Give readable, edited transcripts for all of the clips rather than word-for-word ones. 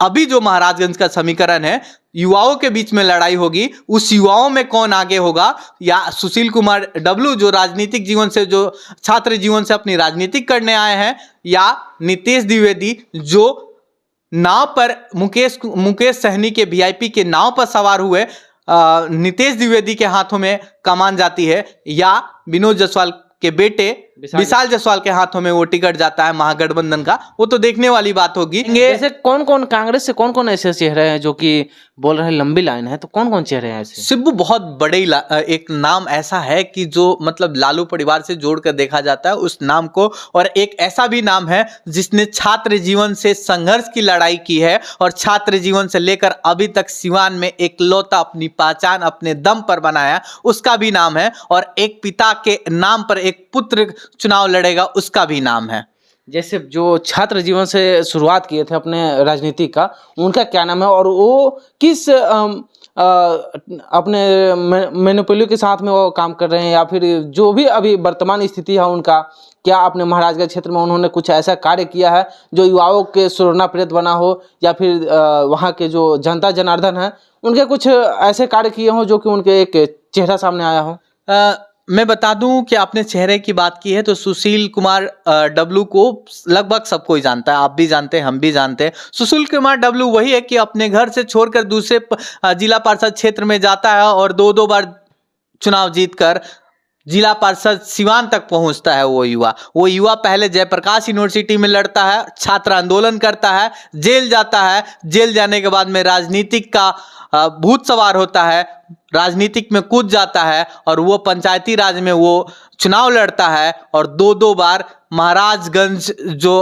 अभी जो महाराजगंज का समीकरण है, युवाओं के बीच में लड़ाई होगी, उस युवाओं में कौन आगे होगा, या सुशील कुमार डब्लू जो राजनीतिक जीवन से, जो छात्र जीवन से अपनी राजनीतिक करने आए हैं, या नितेश द्विवेदी जो नाव पर मुकेश सहनी के वीआईपी के नाव पर सवार हुए नितेश द्विवेदी के हाथों में कमान जाती है, या विनोद जायसवाल के बेटे विशाल जायसवाल के हाथों में वो टिकट जाता है महागठबंधन का, वो तो देखने वाली बात होगी। जैसे कौन कौन कांग्रेस से कौन कौन ऐसे चेहरे हैं जो कि बोल रहे हैं लंबी लाइन है, तो कौन कौन चेहरे हैं ऐसे? शिब्बू बहुत बड़े एक नाम ऐसा है कि जो मतलब लालू परिवार से जोड़कर देखा जाता है उस नाम को, और एक ऐसा भी नाम है जिसने छात्र जीवन से संघर्ष की लड़ाई की है और छात्र जीवन से लेकर अभी तक सिवान में एकलौता अपनी पहचान अपने दम पर बनाया, उसका भी नाम है। और एक पिता के नाम पर एक पुत्र चुनाव लड़ेगा, उसका भी नाम है। जैसे जो छात्र जीवन से शुरुआत किए थे अपने राजनीति का, उनका क्या नाम है और वो किस अपने मोनोपोली के साथ में वो काम कर रहे हैं, या फिर जो भी अभी वर्तमान स्थिति है उनका, क्या अपने महाराजगंज क्षेत्र में उन्होंने कुछ ऐसा कार्य किया है जो युवाओं के सुरना प्रेत बना हो, या फिर वहाँ के जो जनता जनार्दन है उनके कुछ ऐसे कार्य किए हों जो कि उनके एक चेहरा सामने आया हो? मैं बता दूं कि आपने चेहरे की बात की है तो सुशील कुमार डब्लू को लगभग सबको ही जानता है, आप भी जानते हैं, हम भी जानते हैं। सुशील कुमार डब्लू वही है कि अपने घर से छोड़कर दूसरे जिला पार्षद क्षेत्र में जाता है और दो बार चुनाव जीतकर जिला पार्षद सिवान तक पहुंचता है। वो युवा पहले जयप्रकाश यूनिवर्सिटी में लड़ता है, छात्र आंदोलन करता है, जेल जाता है, जेल जाने के बाद में राजनीतिक का भूत सवार होता है, राजनीतिक में कूद जाता है और वो पंचायती राज में वो चुनाव लड़ता है और दो बार महाराजगंज जो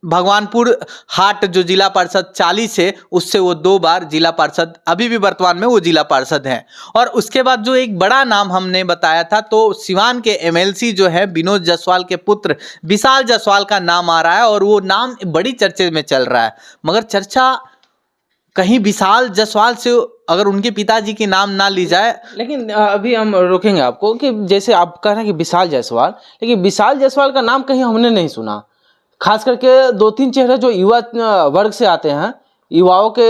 भगवानपुर हाट जो जिला पार्षद 40 है उससे वो 2 बार जिला पार्षद, अभी भी वर्तमान में वो जिला पार्षद हैं। और उसके बाद जो एक बड़ा नाम हमने बताया था तो सिवान के एमएलसी जो है विनोद जायसवाल के पुत्र विशाल जायसवाल का नाम आ रहा है और वो नाम बड़ी चर्चे में चल रहा है। मगर चर्चा कहीं विशाल जायसवाल से अगर उनके पिताजी के नाम ना ली जाए, लेकिन अभी हम रोकेंगे आपको कि जैसे आप कह रहे हैं कि विशाल जायसवाल, लेकिन विशाल जायसवाल का नाम कहीं हमने नहीं सुना। खास करके 2-3 चेहरे जो युवा वर्ग से आते हैं, युवाओं के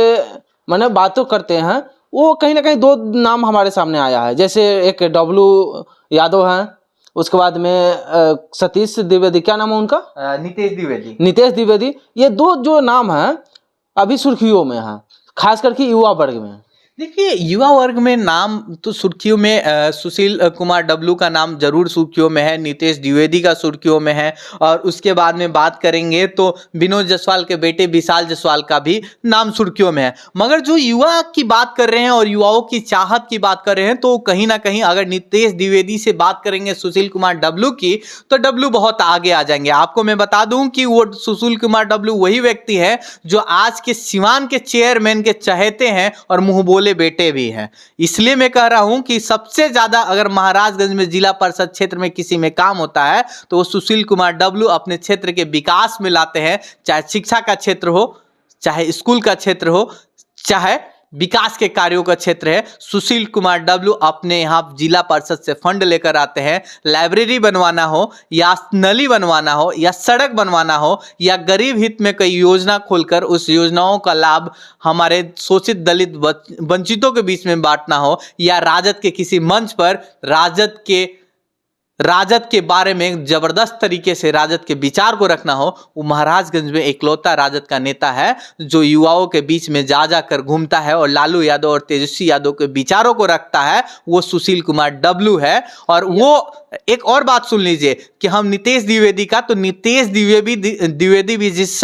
माने बातों करते हैं, वो कहीं ना कहीं 2 नाम हमारे सामने आया है। जैसे एक डब्लू यादव हैं, उसके बाद में सतीश द्विवेदी, क्या नाम है उनका? नितेश द्विवेदी। ये 2 जो नाम हैं अभी सुर्खियों में हैं, खास करके युवा वर्ग में। देखिए युवा वर्ग में नाम तो सुर्खियों में सुशील कुमार डब्लू का नाम जरूर सुर्खियों में है, नितेश द्विवेदी का सुर्खियों में है, और उसके बाद में बात करेंगे तो विनोद जायसवाल के बेटे विशाल जायसवाल का भी नाम सुर्खियों में है। मगर जो युवा की बात कर रहे हैं और युवाओं की चाहत की बात कर रहे हैं तो कहीं ना कहीं अगर नितेश द्विवेदी से बात करेंगे सुशील कुमार डब्लू की तो डब्लू बहुत आगे आ जाएंगे। आपको मैं बता दूं कि वो सुशील कुमार डब्लू वही व्यक्ति है जो आज के सिवान के चेयरमैन के चहेते हैं और मुंह बोले बेटे भी हैं। इसलिए मैं कह रहा हूं कि सबसे ज्यादा अगर महाराजगंज में जिला परिषद क्षेत्र में किसी में काम होता है तो वो सुशील कुमार डब्लू अपने क्षेत्र के विकास में लाते हैं, चाहे शिक्षा का क्षेत्र हो, चाहे स्कूल का क्षेत्र हो, चाहे विकास के कार्यों का क्षेत्र है। सुशील कुमार डब्लू अपने यहाँ जिला परिषद से फंड लेकर आते हैं, लाइब्रेरी बनवाना हो या नली बनवाना हो या सड़क बनवाना हो या गरीब हित में कोई योजना खोलकर उस योजनाओं का लाभ हमारे शोषित दलित वंचितों के बीच में बांटना हो, या राजद के किसी मंच पर राजद के बारे में जबरदस्त तरीके से राजद के विचार को रखना हो, वो महाराजगंज में एकलौता राजद का नेता है जो युवाओं के बीच में जा कर घूमता है और लालू यादव और तेजस्वी यादव के विचारों को रखता है, वो सुशील कुमार डब्लू है। और वो एक और बात सुन लीजिए कि हम नितेश द्विवेदी का, तो नितेश द्विवेदी भी जिस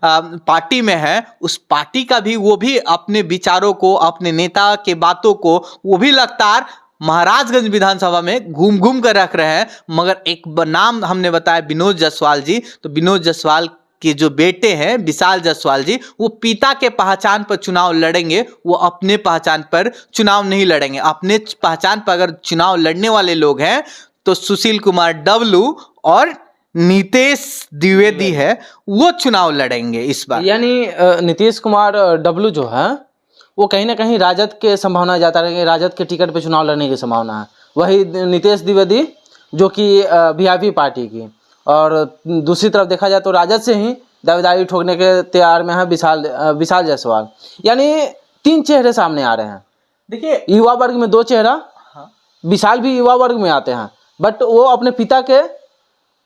पार्टी में है उस पार्टी का भी वो भी अपने विचारों को, अपने नेता के बातों को वो भी लगातार महाराजगंज विधानसभा में घूम घूम कर रख रहे हैं। मगर एक नाम हमने बताया विनोद जायसवाल जी, तो विनोद जायसवाल के जो बेटे हैं विशाल जायसवाल जी, वो पिता के पहचान पर चुनाव लड़ेंगे, वो अपने पहचान पर चुनाव नहीं लड़ेंगे। अपने पहचान पर अगर चुनाव लड़ने वाले लोग हैं तो सुशील कुमार डब्लू और नितेश द्विवेदी है, वो चुनाव लड़ेंगे इस बार। यानी नीतीश कुमार डब्लू जो है वो कहीं ना कहीं राजद के संभावना जाता रहेंगे, राजद के टिकट पे चुनाव लड़ने की संभावना है। वही नितेश द्विवेदी जो कि वीआईपी पार्टी की, और दूसरी तरफ देखा जाए तो राजद से ही दावेदारी ठोकने के तैयार में है विशाल जायसवाल। यानी 3 चेहरे सामने आ रहे हैं। देखिए युवा वर्ग में 2 चेहरा, विशाल भी युवा वर्ग में आते हैं, बट वो अपने पिता के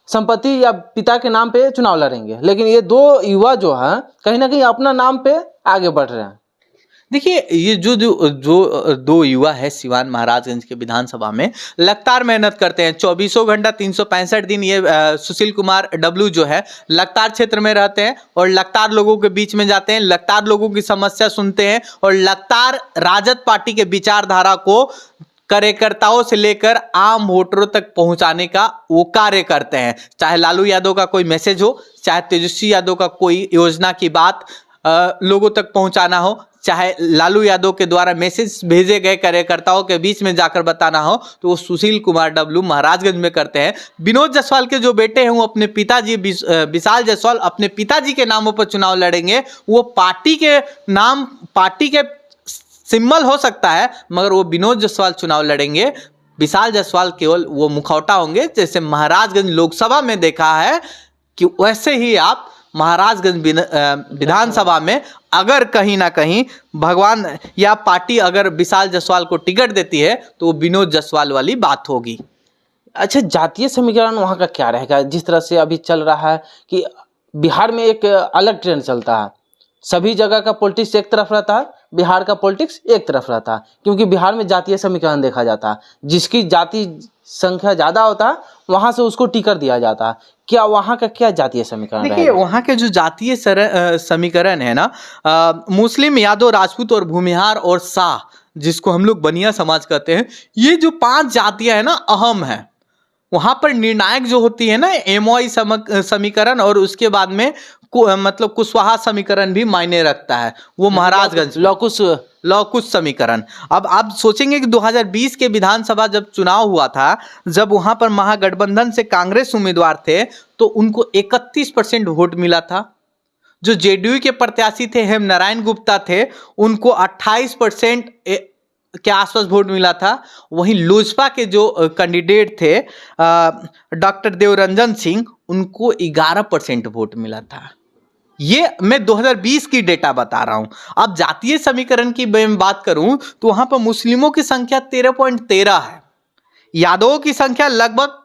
संपत्ति या पिता के नाम पे चुनाव लड़ेंगे, लेकिन ये 2 युवा जो है कहीं ना कहीं अपना नाम पे आगे बढ़ रहे हैं। देखिए ये जो जो जो 2 युवा है सिवान महाराजगंज के विधानसभा में लगातार मेहनत करते हैं, 24 घंटा 365 दिन ये सुशील कुमार डब्लू जो है लगातार क्षेत्र में रहते हैं और लगातार लोगों के बीच में जाते हैं, लगातार लोगों की समस्या सुनते हैं और लगातार राजद पार्टी के विचारधारा को कार्यकर्ताओं से लेकर आम वोटरों तक पहुंचाने का वो कार्य करते हैं। चाहे लालू यादव का कोई मैसेज हो, चाहे तेजस्वी यादव का कोई योजना की बात लोगों तक पहुंचाना हो, चाहे लालू यादव के द्वारा मैसेज भेजे गए कार्यकर्ताओं के बीच में जाकर बताना हो, तो वो सुशील कुमार डब्लू महाराजगंज में करते हैं। विनोद जायसवाल के जो बेटे हैं वो अपने पिताजी विशाल जायसवाल अपने पिताजी के नामों पर चुनाव लड़ेंगे। वो पार्टी के नाम, पार्टी के सिंबल हो सकता है, मगर वो विनोद जायसवाल चुनाव लड़ेंगे। विशाल जायसवाल केवल वो मुखौटा होंगे। जैसे महाराजगंज लोकसभा में देखा है कि वैसे ही आप महाराजगंज विधानसभा में अगर कहीं ना कहीं भगवान या पार्टी अगर विशाल जायसवाल को टिकट देती है तो वो विनोद जायसवाल वाली बात होगी। अच्छा, जातीय समीकरण वहाँ का क्या रहेगा? जिस तरह से अभी चल रहा है कि बिहार में एक अलग ट्रेंड चलता है, सभी जगह का पॉलिटिक्स एक तरफ रहता है, बिहार का पॉलिटिक्स एक तरफ रहता है, क्योंकि बिहार में जातीय समीकरण देखा जाता है। जिसकी जाति संख्या ज़्यादा होता है वहाँ से उसको टिकट दिया जाता है। क्या वहाँ का क्या जातीय समीकरण देखिए वहाँ के जो जातीय समीकरण है ना, मुस्लिम, यादव, राजपूत और भूमिहार और शाह, जिसको हम लोग बनिया समाज कहते हैं, ये जो 5 जातियाँ है ना अहम है। वहाँ पर निर्णायक जो होती है ना एमओआई समीकरण और उसके बाद में मतलब कुशवाहा समीकरण भी मायने रखता है। वो महाराजगंज लौकुश समीकरण। अब आप सोचेंगे कि 2020 के विधानसभा जब चुनाव हुआ था, जब वहां पर महागठबंधन से कांग्रेस उम्मीदवार थे तो उनको 31% वोट मिला था। जो जेडीयू के प्रत्याशी थे हेम नारायण गुप्ता थे, उनको 28% के आसपास वोट मिला था। वहीं लोजपा के जो कैंडिडेट थे डॉक्टर देवरंजन सिंह, उनको 11% वोट मिला था। ये मैं 2020 की डेटा बता रहा हूं। अब जातीय समीकरण की मैं बात करूं तो वहां पर मुस्लिमों की संख्या 13.13 है, यादवों की संख्या लगभग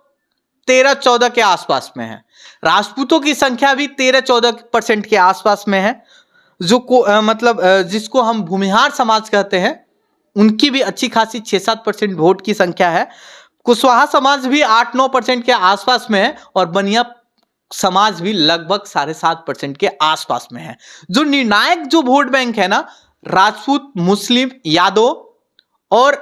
13-14 के आसपास में है, राजपूतों की संख्या भी 13-14% के आसपास में है, मतलब जिसको हम भूमिहार समाज कहते हैं उनकी भी अच्छी खासी 6-7% वोट की संख्या है। कुशवाहा समाज भी 8-9% के आसपास में है और बनिया समाज भी लगभग 7.5% के आसपास में है। जो निर्णायक जो वोट बैंक है ना, राजपूत, मुस्लिम, यादव और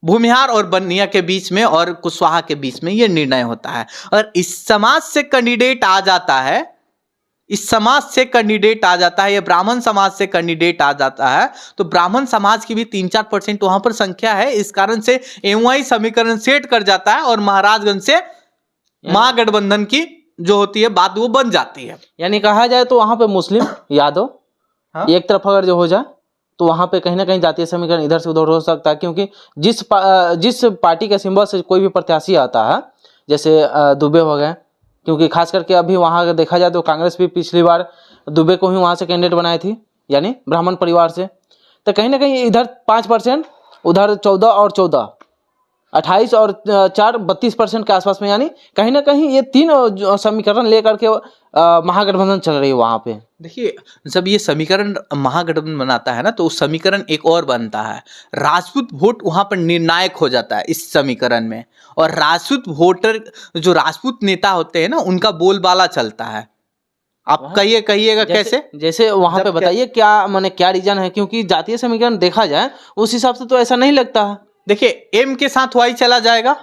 भूमिहार और बनिया के बीच में और कुशवाहा के बीच में ये निर्णय होता है। और इस समाज से कैंडिडेट आ जाता है, या ब्राह्मण समाज से कैंडिडेट आ जाता है, तो ब्राह्मण समाज की भी 3-4% वहां पर संख्या है। इस कारण से एमओआई समीकरण सेट कर जाता है और महाराजगंज से महागठबंधन की जो होती है बात वो बन जाती है। यानी कहा जाए तो वहां पे मुस्लिम, यादव एक तरफ अगर जो हो जाए तो वहां पे कहीं ना कहीं जातीय समीकरण इधर से उधर हो सकता है, क्योंकि जिस पार्टी के सिंबल से कोई भी प्रत्याशी आता है, जैसे दुबे हो गए, क्योंकि खास करके अभी वहां अगर देखा जाए तो कांग्रेस भी पिछली बार दुबे को ही वहां से कैंडिडेट बनाई थी, यानी ब्राह्मण परिवार से। तो कहीं ना कहीं इधर 5%, उधर 14 और 14, 28 और 4, 32% के आसपास में, यानी कहीं ना कहीं ये 3 समीकरण लेकर के महागठबंधन चल रही है वहां पे। देखिए जब ये समीकरण महागठबंधन बनाता है ना, तो उस समीकरण एक और बनता है, राजपूत वोट वहां पर निर्णायक हो जाता है इस समीकरण में। और राजपूत वोटर, जो राजपूत नेता होते हैं ना, उनका बोलबाला चलता है। आप कहिएगा कैसे? जैसे वहां पे बताइए क्या रीजन है, क्योंकि जातीय समीकरण देखा जाए उस हिसाब से तो ऐसा नहीं लगता है। देखिए एम के साथ वाई चला जाएगा,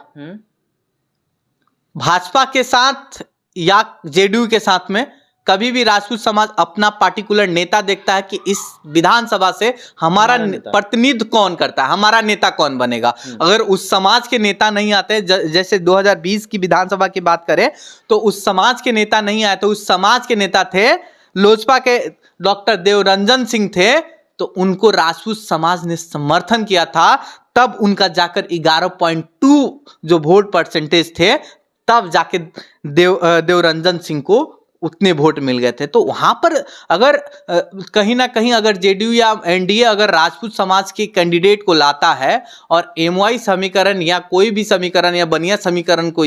भाजपा के साथ या जेडीयू के साथ में कभी भी राजपूत समाज अपना पार्टिकुलर नेता देखता है कि इस विधानसभा से हमारा प्रतिनिधित्व कौन करता है, हमारा नेता कौन बनेगा। अगर उस समाज के नेता नहीं आते, जैसे 2020 की विधानसभा की बात करें तो उस समाज के नेता नहीं आए, तो उस समाज के नेता थे लोजपा के डॉक्टर देवरंजन सिंह थे, तो उनको राजपूत समाज ने समर्थन किया था। तब उनका जाकर 11.2 जो वोट परसेंटेज थे, तब जाके देवरंजन सिंह को उतने वोट मिल गए थे। तो वहां पर अगर कहीं ना कहीं अगर जेडीयू या एनडीए अगर राजपूत समाज के कैंडिडेट को लाता है और एमवाई समीकरण या कोई भी समीकरण या बनिया समीकरण को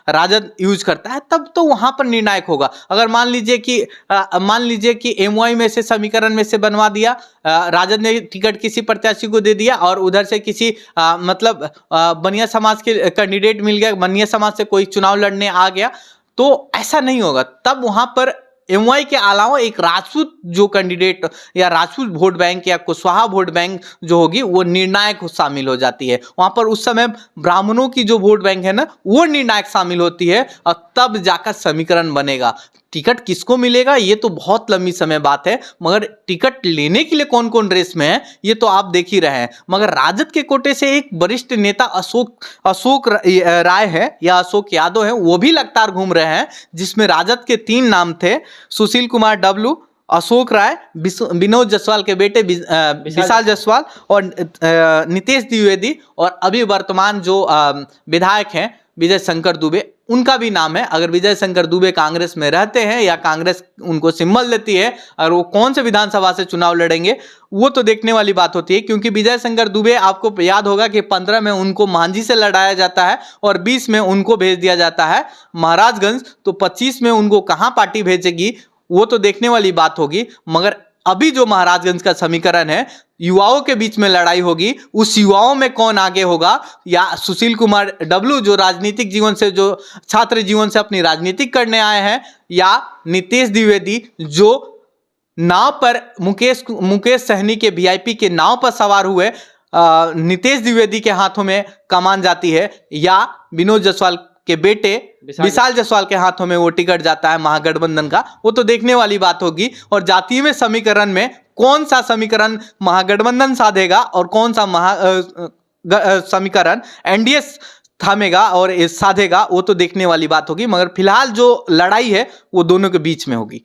राजद यूज करता है, तब तो वहां पर निर्णायक होगा। अगर मान लीजिए कि एमवाई में से समीकरण में से बनवा दिया, राजद ने टिकट किसी प्रत्याशी को दे दिया और उधर से किसी बनिया समाज के कैंडिडेट मिल गया, बनिया समाज से कोई चुनाव लड़ने आ गया, तो ऐसा नहीं होगा। तब वहां पर एमवाई के अलावा एक राजपूत जो कैंडिडेट या राजपूत वोट बैंक या कुशवाहा वोट बैंक जो होगी वो निर्णायक शामिल हो जाती है। वहां पर उस समय ब्राह्मणों की जो वोट बैंक है ना, वो निर्णायक शामिल होती है और तब जाकर समीकरण बनेगा। टिकट किसको मिलेगा ये तो बहुत लंबी समय बात है, मगर टिकट लेने के लिए कौन कौन रेस में है ये तो आप देख ही रहे हैं। मगर राजद के कोटे से एक वरिष्ठ नेता अशोक राय है या अशोक यादव है, वो भी लगातार घूम रहे हैं, जिसमें राजद के 3 नाम थे, सुशील कुमार डब्लू, अशोक राय, विनोद जायसवाल के बेटे विशाल जायसवाल और नितेश द्विवेदी, और अभी वर्तमान जो विधायक हैं विजय शंकर दुबे, उनका भी नाम है। अगर विजय शंकर दुबे कांग्रेस में रहते हैं या कांग्रेस उनको सिंबल देती है और वो कौन से विधानसभा से चुनाव लड़ेंगे वो तो देखने वाली बात होती है, क्योंकि विजय शंकर दुबे आपको याद होगा कि 15 में उनको मांझी से लड़ाया जाता है और 20 में उनको भेज दिया जाता है महाराजगंज। तो 25 में उनको कहां पार्टी भेजेगी वो तो देखने वाली बात होगी। मगर अभी जो महाराजगंज का समीकरण है, युवाओं के बीच में लड़ाई होगी, उस युवाओं में कौन आगे होगा, या सुशील कुमार डब्लू जो राजनीतिक जीवन से, जो छात्र जीवन से अपनी राजनीतिक करने आए हैं, या नितेश द्विवेदी जो नाव पर मुकेश सहनी के वीआईपी के नाव पर सवार हुए नितेश द्विवेदी के हाथों में कमान जाती है, या विनोद जायसवाल के बेटे विशाल जायसवाल के हाथों में वो टिकट जाता है महागठबंधन का, वो तो देखने वाली बात होगी। और जातीय में समीकरण में कौन सा समीकरण महागठबंधन साधेगा और कौन सा समीकरण एनडीए थामेगा और साधेगा, वो तो देखने वाली बात होगी। मगर फिलहाल जो लड़ाई है वो दोनों के बीच में होगी।